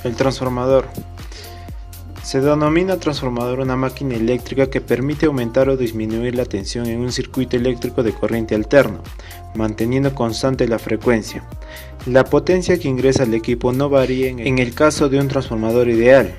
El transformador. Se denomina transformador una máquina eléctrica que permite aumentar o disminuir la tensión en un circuito eléctrico de corriente alterna, manteniendo constante la frecuencia. La potencia que ingresa al equipo no varía en el caso de un transformador ideal,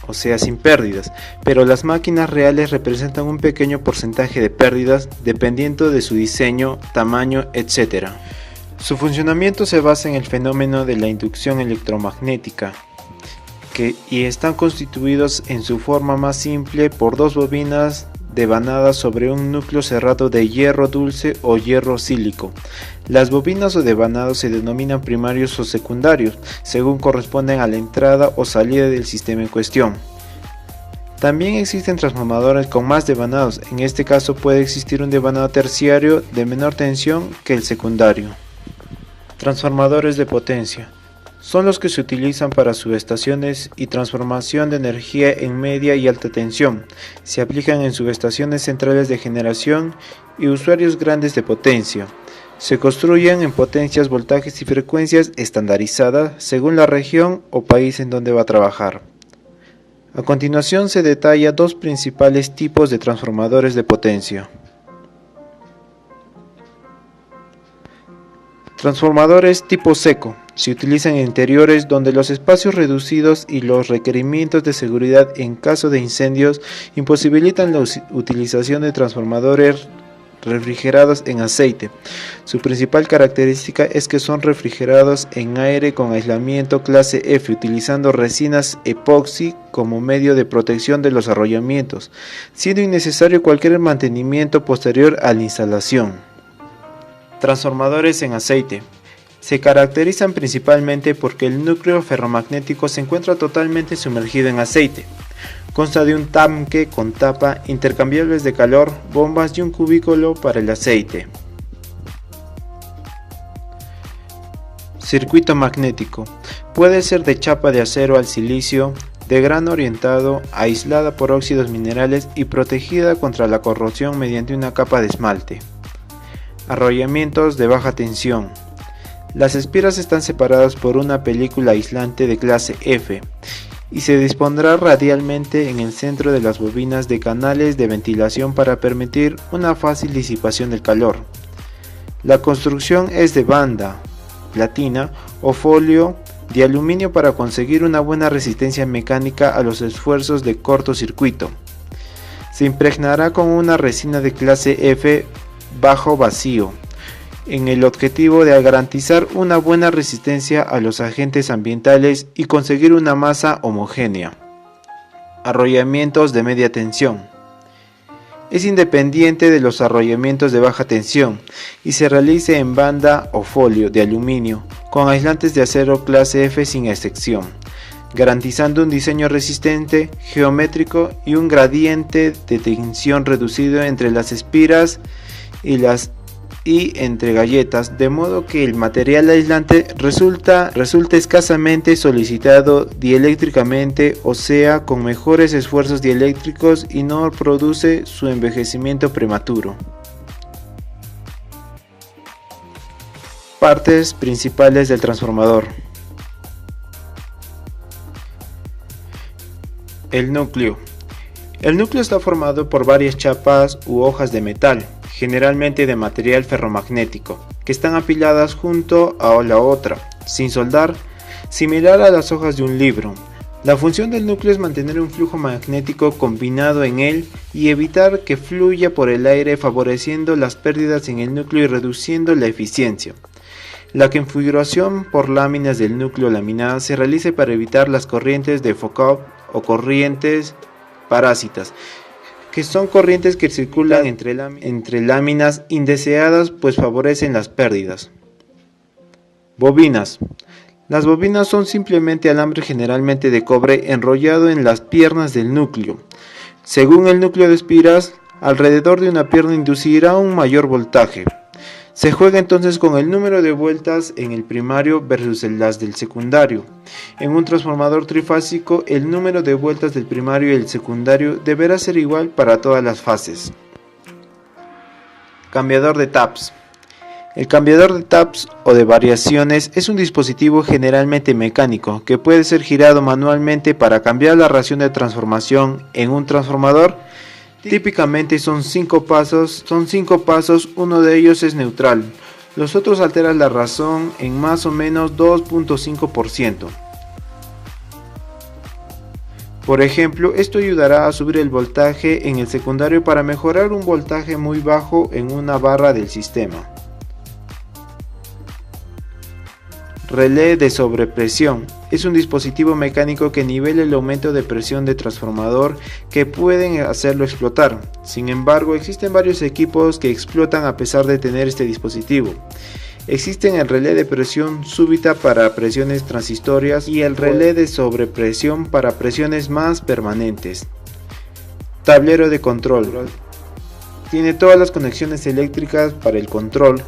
o sea sin pérdidas, pero las máquinas reales representan un pequeño porcentaje de pérdidas dependiendo de su diseño, tamaño, etc. Su funcionamiento se basa en el fenómeno de la inducción electromagnética, y están constituidos en su forma más simple por dos bobinas devanadas sobre un núcleo cerrado de hierro dulce o hierro sílico. Las bobinas o devanados se denominan primarios o secundarios, según corresponden a la entrada o salida del sistema en cuestión. También existen transformadores con más devanados, en este caso puede existir un devanado terciario de menor tensión que el secundario. Transformadores de potencia. Son los que se utilizan para subestaciones y transformación de energía en media y alta tensión. Se aplican en subestaciones centrales de generación y usuarios grandes de potencia. Se construyen en potencias, voltajes y frecuencias estandarizadas según la región o país en donde va a trabajar. A continuación se detalla dos principales tipos de transformadores de potencia. Transformadores tipo seco. Se utilizan en interiores donde los espacios reducidos y los requerimientos de seguridad en caso de incendios imposibilitan la utilización de transformadores refrigerados en aceite. Su principal característica es que son refrigerados en aire con aislamiento clase F, utilizando resinas epoxi como medio de protección de los arrollamientos, siendo innecesario cualquier mantenimiento posterior a la instalación. Transformadores en aceite. Se caracterizan principalmente porque el núcleo ferromagnético se encuentra totalmente sumergido en aceite. Consta de un tanque con tapa, intercambiables de calor, bombas y un cubículo para el aceite. Circuito magnético. Puede ser de chapa de acero al silicio, de grano orientado, aislada por óxidos minerales y protegida contra la corrosión mediante una capa de esmalte. Arrollamientos de baja tensión. Las espiras están separadas por una película aislante de clase F y se dispondrá radialmente en el centro de las bobinas de canales de ventilación para permitir una fácil disipación del calor. La construcción es de banda, platina o folio de aluminio para conseguir una buena resistencia mecánica a los esfuerzos de cortocircuito. Se impregnará con una resina de clase F bajo vacío, en el objetivo de garantizar una buena resistencia a los agentes ambientales y conseguir una masa homogénea. Arrollamientos de media tensión. Es independiente de los arrollamientos de baja tensión y se realiza en banda o folio de aluminio con aislantes de acero clase F sin excepción, garantizando un diseño resistente, geométrico y un gradiente de tensión reducido entre las espiras y entre galletas, de modo que el material aislante resulta escasamente solicitado dieléctricamente, o sea, con mejores esfuerzos dieléctricos y no produce su envejecimiento prematuro. Partes principales del transformador. El núcleo. El núcleo está formado por varias chapas u hojas de metal, generalmente de material ferromagnético, que están apiladas junto a la otra, sin soldar, similar a las hojas de un libro. La función del núcleo es mantener un flujo magnético combinado en él y evitar que fluya por el aire, favoreciendo las pérdidas en el núcleo y reduciendo la eficiencia. La configuración por láminas del núcleo laminada se realiza para evitar las corrientes de Foucault o corrientes parásitas, que son corrientes que circulan entre láminas indeseadas, pues favorecen las pérdidas. Bobinas. Las bobinas son simplemente alambre generalmente de cobre enrollado en las piernas del núcleo. Según el núcleo de espiras, alrededor de una pierna inducirá un mayor voltaje. Se juega entonces con el número de vueltas en el primario versus las del secundario. En un transformador trifásico, el número de vueltas del primario y el secundario deberá ser igual para todas las fases. Cambiador de taps. El cambiador de taps o de variaciones es un dispositivo generalmente mecánico que puede ser girado manualmente para cambiar la ración de transformación en un transformador. Típicamente son 5 pasos, uno de ellos es neutral, los otros alteran la razón en más o menos 2.5%. Por ejemplo, esto ayudará a subir el voltaje en el secundario para mejorar un voltaje muy bajo en una barra del sistema. Relé de sobrepresión. Es un dispositivo mecánico que nivela el aumento de presión de transformador que pueden hacerlo explotar. Sin embargo, existen varios equipos que explotan a pesar de tener este dispositivo. Existen el relé de presión súbita para presiones transitorias y el relé de sobrepresión para presiones más permanentes. Tablero de control. Tiene todas las conexiones eléctricas para el control.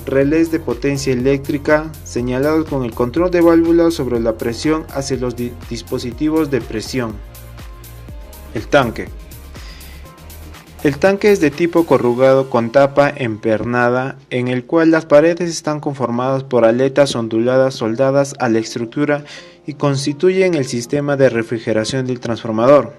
Relés de potencia eléctrica señalados con el control de válvulas sobre la presión hacia los dispositivos de presión. El tanque. El tanque es de tipo corrugado con tapa empernada, en el cual las paredes están conformadas por aletas onduladas soldadas a la estructura y constituyen el sistema de refrigeración del transformador.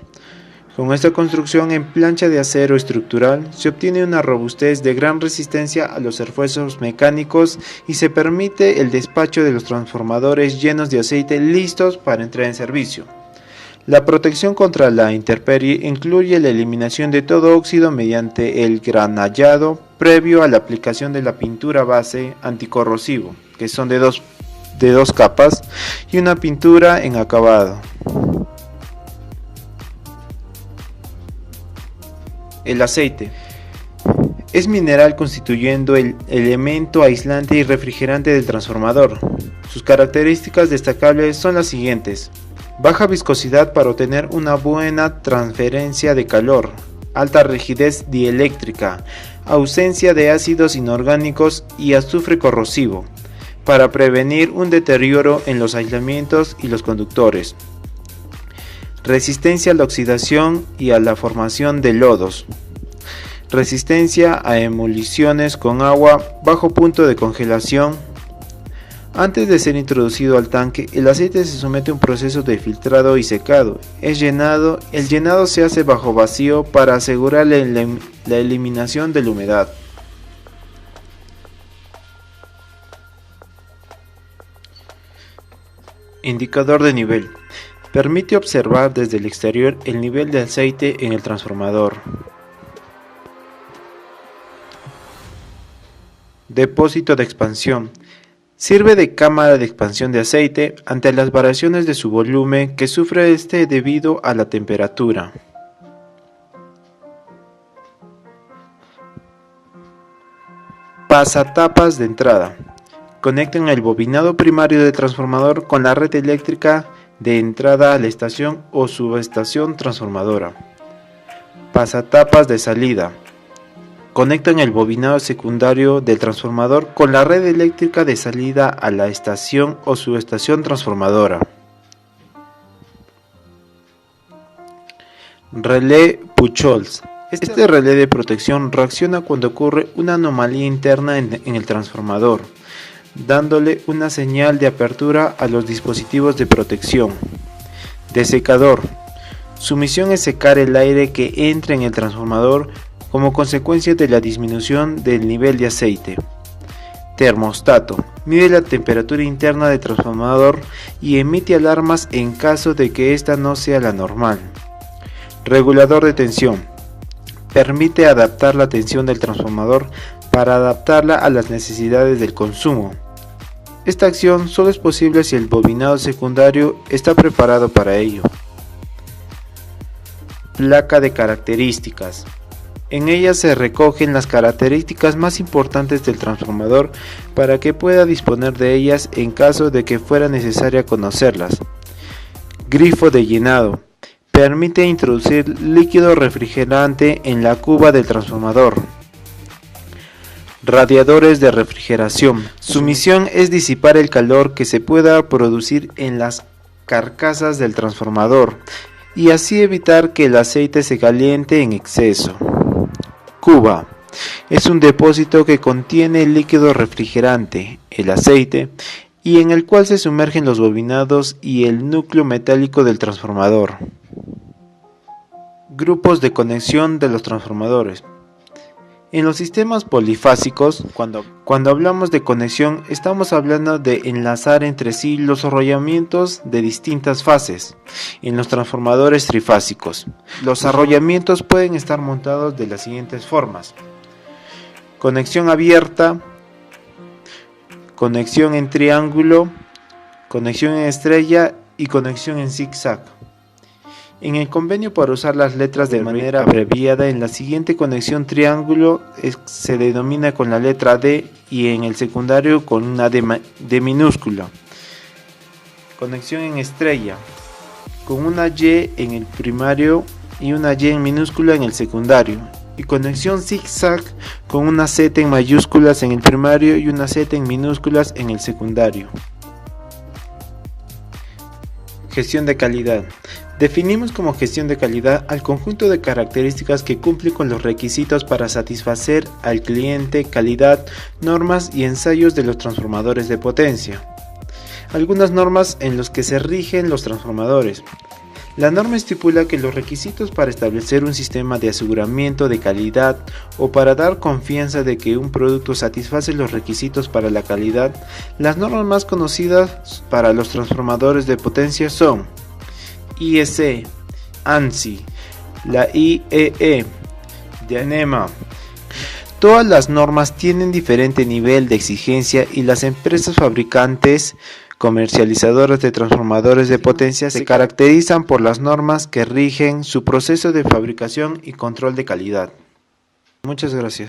Con esta construcción en plancha de acero estructural se obtiene una robustez de gran resistencia a los esfuerzos mecánicos y se permite el despacho de los transformadores llenos de aceite listos para entrar en servicio. La protección contra la intemperie incluye la eliminación de todo óxido mediante el granallado previo a la aplicación de la pintura base anticorrosivo, que son de dos capas, y una pintura en acabado. El aceite es mineral constituyendo el elemento aislante y refrigerante del transformador. Sus características destacables son las siguientes: baja viscosidad para obtener una buena transferencia de calor, alta rigidez dieléctrica, ausencia de ácidos inorgánicos y azufre corrosivo, para prevenir un deterioro en los aislamientos y los conductores. Resistencia a la oxidación y a la formación de lodos. Resistencia a emulsiones con agua, bajo punto de congelación. Antes de ser introducido al tanque, el aceite se somete a un proceso de filtrado y secado. El llenado se hace bajo vacío para asegurar la eliminación de la humedad. Indicador de nivel. Permite observar desde el exterior el nivel de aceite en el transformador. Depósito de expansión. Sirve de cámara de expansión de aceite ante las variaciones de su volumen que sufre este debido a la temperatura. Pasatapas de entrada. Conectan el bobinado primario del transformador con la red eléctrica de entrada a la estación o subestación transformadora. Pasatapas de salida. Conectan el bobinado secundario del transformador con la red eléctrica de salida a la estación o subestación transformadora. Relé Pujols. Este relé de protección reacciona cuando ocurre una anomalía interna en el transformador, dándole una señal de apertura a los dispositivos de protección. Desecador. Su misión es secar el aire que entra en el transformador como consecuencia de la disminución del nivel de aceite. Termostato. Mide la temperatura interna del transformador y emite alarmas en caso de que ésta no sea la normal. Regulador de tensión. Permite adaptar la tensión del transformador para adaptarla a las necesidades del consumo. Esta acción solo es posible si el bobinado secundario está preparado para ello. Placa de características. En ella se recogen las características más importantes del transformador para que pueda disponer de ellas en caso de que fuera necesaria conocerlas. Grifo de llenado. Permite introducir líquido refrigerante en la cuba del transformador. Radiadores de refrigeración. Su misión es disipar el calor que se pueda producir en las carcasas del transformador y así evitar que el aceite se caliente en exceso. Cuba. Es un depósito que contiene el líquido refrigerante, el aceite, y en el cual se sumergen los bobinados y el núcleo metálico del transformador. Grupos de conexión de los transformadores. En los sistemas polifásicos, cuando hablamos de conexión, estamos hablando de enlazar entre sí los arrollamientos de distintas fases. En los transformadores trifásicos, los arrollamientos pueden estar montados de las siguientes formas: conexión abierta, conexión en triángulo, conexión en estrella y conexión en zigzag. En el convenio, para usar las letras de manera abreviada, en la siguiente conexión triángulo se denomina con la letra D y en el secundario con una D minúscula. Conexión en estrella, con una Y en el primario y una Y en minúscula en el secundario. Y conexión zigzag, con una Z en mayúsculas en el primario y una Z en minúsculas en el secundario. Gestión de calidad. Definimos como gestión de calidad al conjunto de características que cumple con los requisitos para satisfacer al cliente, calidad, normas y ensayos de los transformadores de potencia. Algunas normas en las que se rigen los transformadores. La norma estipula que los requisitos para establecer un sistema de aseguramiento de calidad o para dar confianza de que un producto satisface los requisitos para la calidad. Las normas más conocidas para los transformadores de potencia son IEC, ANSI, la IEE, de ANEMA. Todas las normas tienen diferente nivel de exigencia y las empresas fabricantes comercializadoras de transformadores de potencia se caracterizan por las normas que rigen su proceso de fabricación y control de calidad. Muchas gracias.